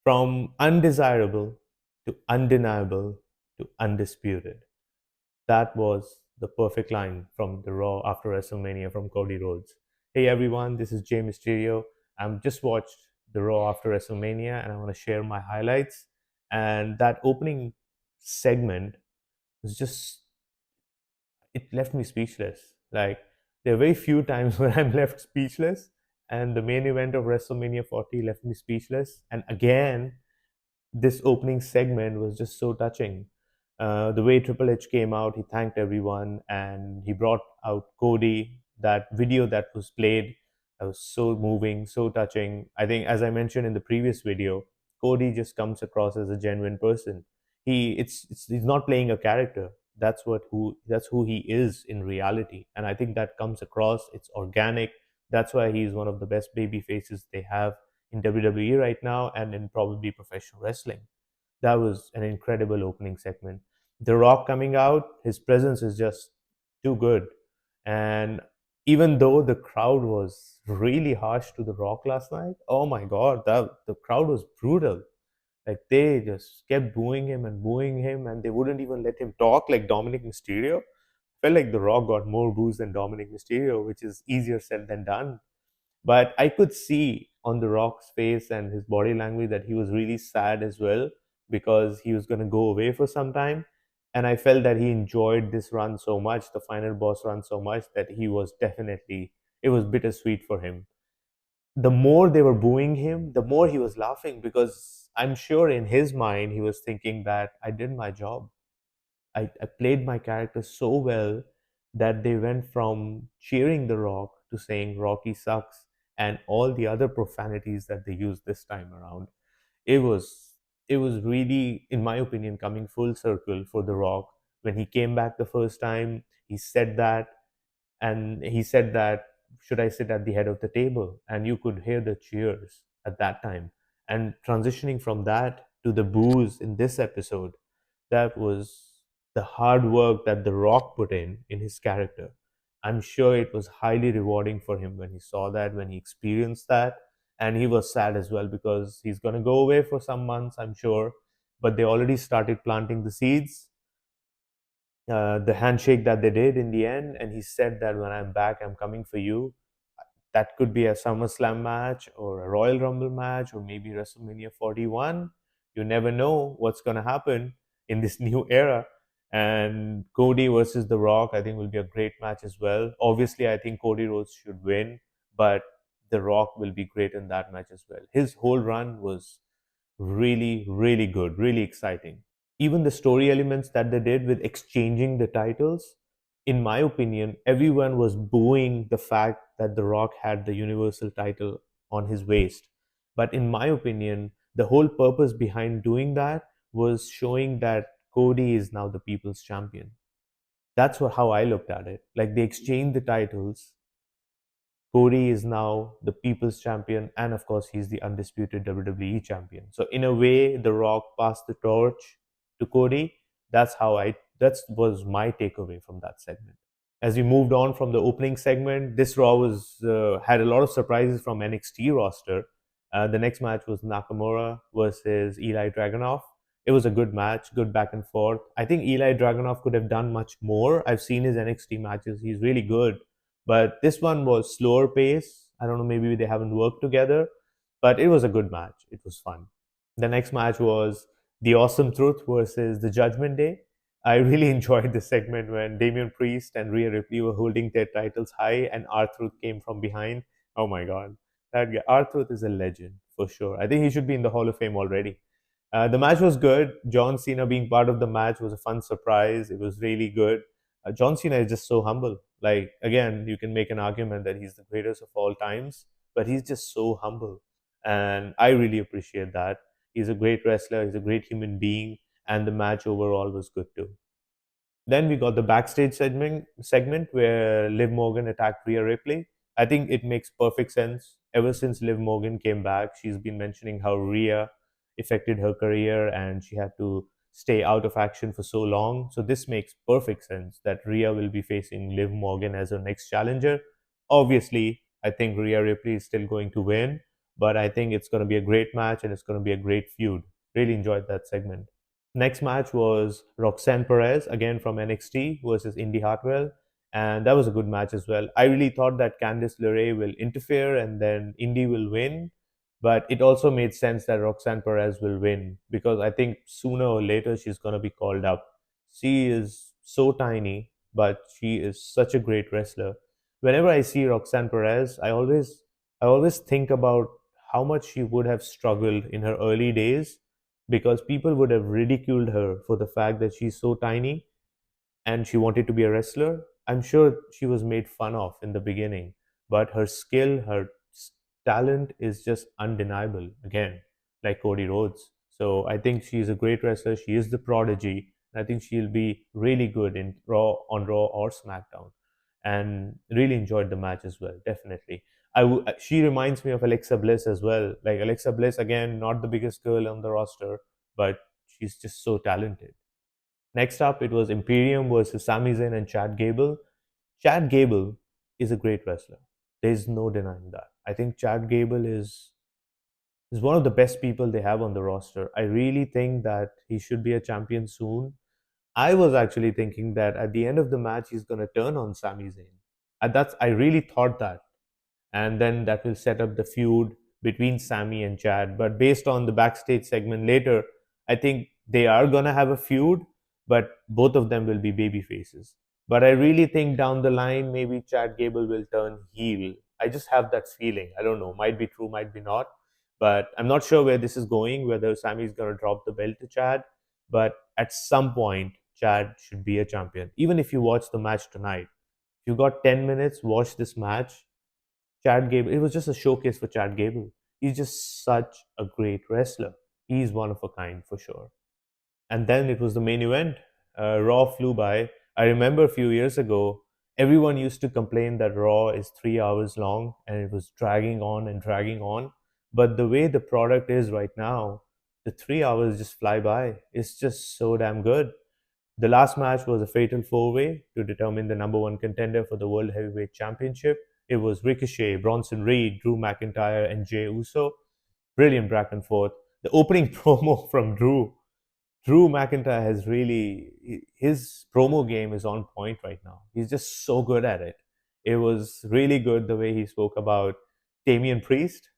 From undesirable to undeniable to undisputed. That was the perfect line from the Raw after WrestleMania from Cody Rhodes. Hey everyone, this is Jay Mysterio. I'm just watched the Raw after WrestleMania and I want to share my highlights. And that opening segment was just, it left me speechless. Like, there are very few times when I'm left speechless, and the main event of WrestleMania 40 left me speechless. And again, this opening segment was just so touching. The way Triple H came out, he thanked everyone and he brought out Cody. That video that was played, that was so moving, so touching. I think, as I mentioned in the previous video, Cody just comes across as a genuine person. He's not playing a character. That's who he is in reality, and I think that comes across. It's organic. That's why he's one of the best baby faces they have in WWE right now and in probably professional wrestling. That was an incredible opening segment. The Rock coming out, his presence is just too good. And even though the crowd was really harsh to The Rock last night, oh my God, the crowd was brutal. Like they just kept booing him, and they wouldn't even let him talk like Dominic Mysterio. Felt like The Rock got more boos than Dominic Mysterio, which is easier said than done. But I could see on The Rock's face and his body language that he was really sad as well because he was going to go away for some time. And I felt that he enjoyed this run so much, the final boss run so much, that he was definitely, it was bittersweet for him. The more they were booing him, the more he was laughing because I'm sure in his mind he was thinking that I did my job. I played my character so well that they went from cheering The Rock to saying Rocky sucks and all the other profanities that they used this time around. It was it was really, in my opinion, coming full circle for The Rock. When he came back the first time, he said that, should I sit at the head of the table? And you could hear the cheers at that time. And transitioning from that to the boos in this episode, that was the hard work that The Rock put in his character. I'm sure it was highly rewarding for him when he saw that, when he experienced that. And he was sad as well because he's going to go away for some months, I'm sure. But they already started planting the seeds. The handshake that they did in the end, and he said that when I'm back, I'm coming for you. That could be a SummerSlam match or a Royal Rumble match or maybe WrestleMania 41. You never know what's going to happen in this new era. And Cody versus The Rock, I think, will be a great match as well. Obviously, I think Cody Rhodes should win, but The Rock will be great in that match as well. His whole run was really, really good, really exciting. Even the story elements that they did with exchanging the titles, in my opinion, everyone was booing the fact that The Rock had the Universal title on his waist. But in my opinion, the whole purpose behind doing that was showing that Cody is now the people's champion. That's how I looked at it. Like they exchanged the titles. Cody is now the people's champion, and of course, he's the undisputed WWE champion. So, in a way, The Rock passed the torch to Cody. That was my takeaway from that segment. As we moved on from the opening segment, this Raw was had a lot of surprises from NXT roster. The next match was Nakamura versus Eli Dragunov. It was a good match, good back and forth. I think Eli Dragunov could have done much more. I've seen his NXT matches; he's really good, but this one was slower pace. I don't know, maybe they haven't worked together, but it was a good match. It was fun. The next match was The Awesome Truth versus The Judgment Day. I really enjoyed this segment when Damian Priest and Rhea Ripley were holding their titles high and R-Truth came from behind. Oh my God. That guy, R-Truth is a legend for sure. I think he should be in the Hall of Fame already. The match was good. John Cena being part of the match was a fun surprise. It was really good. John Cena is just so humble. Like, again, you can make an argument that he's the greatest of all times, but he's just so humble. And I really appreciate that. He's a great wrestler, he's a great human being, and the match overall was good too. Then we got the backstage segment where Liv Morgan attacked Rhea Ripley. I think it makes perfect sense. Ever since Liv Morgan came back, she's been mentioning how Rhea affected her career and she had to stay out of action for so long. So this makes perfect sense that Rhea will be facing Liv Morgan as her next challenger. Obviously, I think Rhea Ripley is still going to win, but I think it's going to be a great match and it's going to be a great feud. Really enjoyed that segment. Next match was Roxanne Perez, again from NXT, versus Indy Hartwell. And that was a good match as well. I really thought that Candice LeRae will interfere and then Indy will win. But it also made sense that Roxanne Perez will win because I think sooner or later she's going to be called up. She is so tiny, but she is such a great wrestler. Whenever I see Roxanne Perez, I always think about how much she would have struggled in her early days because people would have ridiculed her for the fact that she's so tiny and she wanted to be a wrestler. I'm sure she was made fun of in the beginning, but her skill, her talent is just undeniable. Again, like Cody Rhodes. So I think she's a great wrestler. She is the prodigy. I think she'll be really good in Raw or SmackDown, and really enjoyed the match as well. Definitely, she reminds me of Alexa Bliss as well. Like Alexa Bliss, again, not the biggest girl on the roster, but she's just so talented. Next up, it was Imperium versus Sami Zayn and Chad Gable. Chad Gable is a great wrestler. There's no denying that. I think Chad Gable is one of the best people they have on the roster. I really think that he should be a champion soon. I was actually thinking that at the end of the match, he's going to turn on Sami Zayn. I really thought that, and then that will set up the feud between Sammy and Chad. But based on the backstage segment later, I think they are gonna have a feud, but both of them will be baby faces. But I really think down the line, maybe Chad Gable will turn heel. I just have that feeling. I don't know. Might be true, might be not. But I'm not sure where this is going, whether Sammy's gonna drop the belt to Chad. But at some point, Chad should be a champion. Even if you watch the match tonight, if you got 10 minutes, watch this match. Chad Gable, it was just a showcase for Chad Gable. He's just such a great wrestler. He's one of a kind for sure. And then it was the main event. Raw flew by. I remember a few years ago, everyone used to complain that Raw is 3 hours long and it was dragging on and dragging on. But the way the product is right now, the 3 hours just fly by. It's just so damn good. The last match was a fatal four way to determine the number one contender for the World Heavyweight Championship. It was Ricochet, Bronson Reed, Drew McIntyre, and Jey Uso. Brilliant back and forth. The opening promo from Drew McIntyre has really, his promo game is on point right now. He's just so good at it. It was really good the way he spoke about Damian Priest,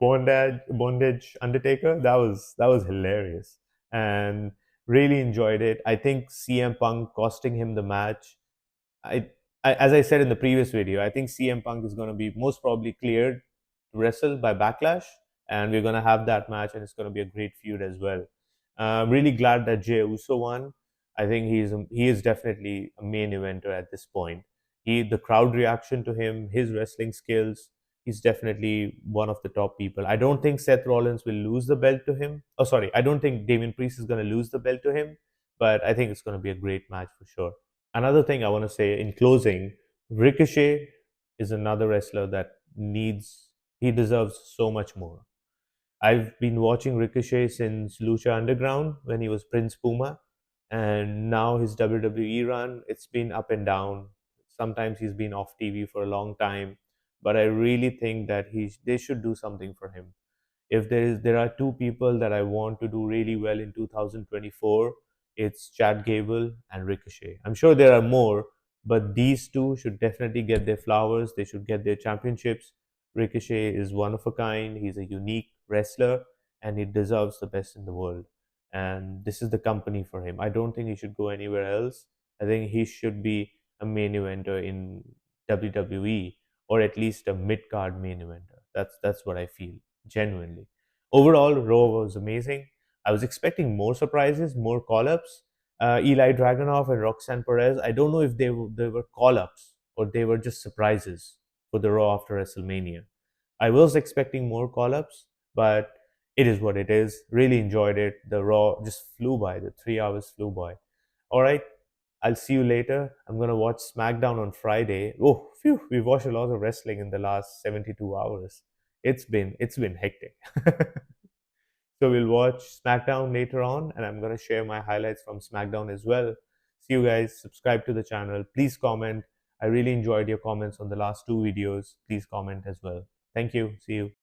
Bondage Undertaker. That was hilarious, and really enjoyed it. I think CM Punk costing him the match. I, as I said in the previous video, I think CM Punk is going to be most probably cleared to wrestle by Backlash, and we're going to have that match, and it's going to be a great feud as well. I'm really glad that Jey Uso won. I think he is definitely a main eventer at this point. The crowd reaction to him, his wrestling skills, he's definitely one of the top people. I don't think Seth Rollins will lose the belt to him. Oh, sorry, I don't think Damian Priest is going to lose the belt to him, but I think it's going to be a great match for sure. Another thing I want to say in closing, Ricochet is another wrestler that he deserves so much more. I've been watching Ricochet since Lucha Underground when he was Prince Puma, and now his WWE run, it's been up and down. Sometimes he's been off TV for a long time, but I really think that they should do something for him. If there are two people that I want to do really well in 2024, it's Chad Gable and Ricochet. I'm sure there are more, but these two should definitely get their flowers. They should get their championships. Ricochet is one of a kind. He's a unique wrestler, and he deserves the best in the world. And this is the company for him. I don't think he should go anywhere else. I think he should be a main eventer in WWE, or at least a mid card main eventer. That's what I feel genuinely. Overall, Raw was amazing. I was expecting more surprises, more call ups. Eli Dragunov and Roxanne Perez, I don't know if they were call ups or they were just surprises for the Raw after WrestleMania. I was expecting more call ups, but it is what it is. Really enjoyed it. The Raw just flew by, the 3 hours flew by. All right, I'll see you later. I'm gonna watch SmackDown on Friday. Oh, phew, we've watched a lot of wrestling in the last 72 hours. It's been hectic. So we'll watch SmackDown later on, and I'm gonna share my highlights from SmackDown as well. See you guys. Subscribe to the channel. Please comment. I really enjoyed your comments on the last two videos. Please comment as well. Thank you. See you.